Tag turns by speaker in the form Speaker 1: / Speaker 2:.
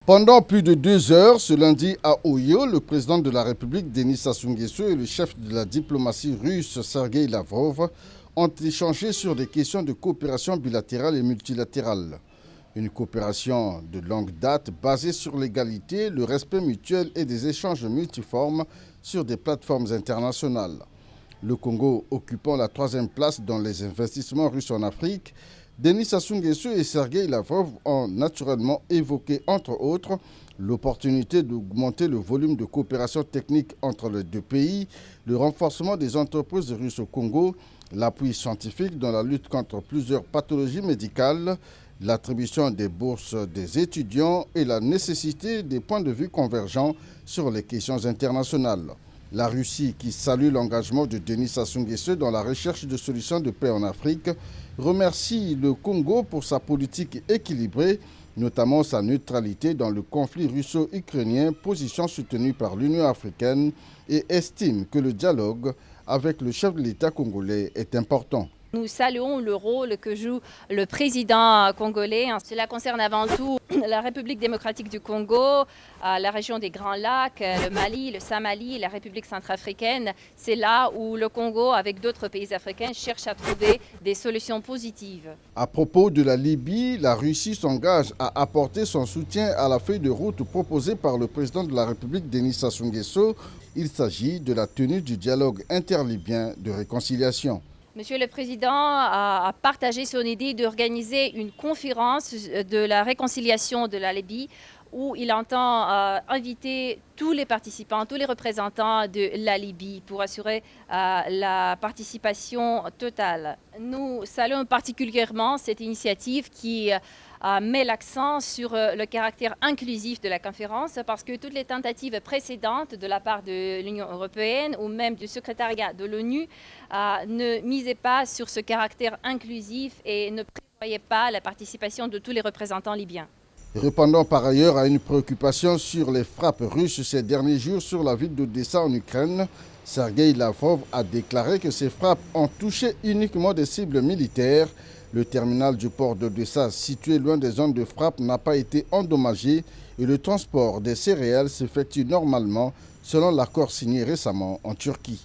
Speaker 1: Pendant plus de 2 heures, ce lundi à Oyo, le président de la République, Denis Sassou Nguesso, et le chef de la diplomatie russe, Sergueï Lavrov, ont échangé sur des questions de coopération bilatérale et multilatérale. Une coopération de longue date basée sur l'égalité, le respect mutuel et des échanges multiformes sur des plateformes internationales. Le Congo occupant la 3e place dans les investissements russes en Afrique, Denis Sassou Nguesso et Sergueï Lavrov ont naturellement évoqué, entre autres, l'opportunité d'augmenter le volume de coopération technique entre les deux pays, le renforcement des entreprises russes au Congo, l'appui scientifique dans la lutte contre plusieurs pathologies médicales, l'attribution des bourses des étudiants et la nécessité des points de vue convergents sur les questions internationales. La Russie, qui salue l'engagement de Denis Sassou Nguesso dans la recherche de solutions de paix en Afrique, remercie le Congo pour sa politique équilibrée, notamment sa neutralité dans le conflit russo-ukrainien, position soutenue par l'Union africaine, et estime que le dialogue avec le chef de l'État congolais est important.
Speaker 2: Nous saluons le rôle que joue le président congolais. Cela concerne avant tout la République démocratique du Congo, la région des Grands Lacs, le Mali, le Somalie, la République centrafricaine. C'est là où le Congo, avec d'autres pays africains, cherche à trouver des solutions positives.
Speaker 1: À propos de la Libye, la Russie s'engage à apporter son soutien à la feuille de route proposée par le président de la République, Denis Sassou Nguesso. Il s'agit de la tenue du dialogue interlibyen de réconciliation.
Speaker 2: Monsieur le Président a partagé son idée d'organiser une conférence de la réconciliation de la Libye où il entend inviter tous les participants, tous les représentants de la Libye pour assurer la participation totale. Nous saluons particulièrement cette initiative qui met l'accent sur le caractère inclusif de la conférence parce que toutes les tentatives précédentes de la part de l'Union européenne ou même du secrétariat de l'ONU ne misaient pas sur ce caractère inclusif et ne prévoyaient pas la participation de tous les représentants libyens.
Speaker 1: Répondant par ailleurs à une préoccupation sur les frappes russes ces derniers jours sur la ville d'Odessa en Ukraine, Sergueï Lavrov a déclaré que ces frappes ont touché uniquement des cibles militaires. Le terminal du port d'Odessa, situé loin des zones de frappe, n'a pas été endommagé et le transport des céréales s'effectue normalement selon l'accord signé récemment en Turquie.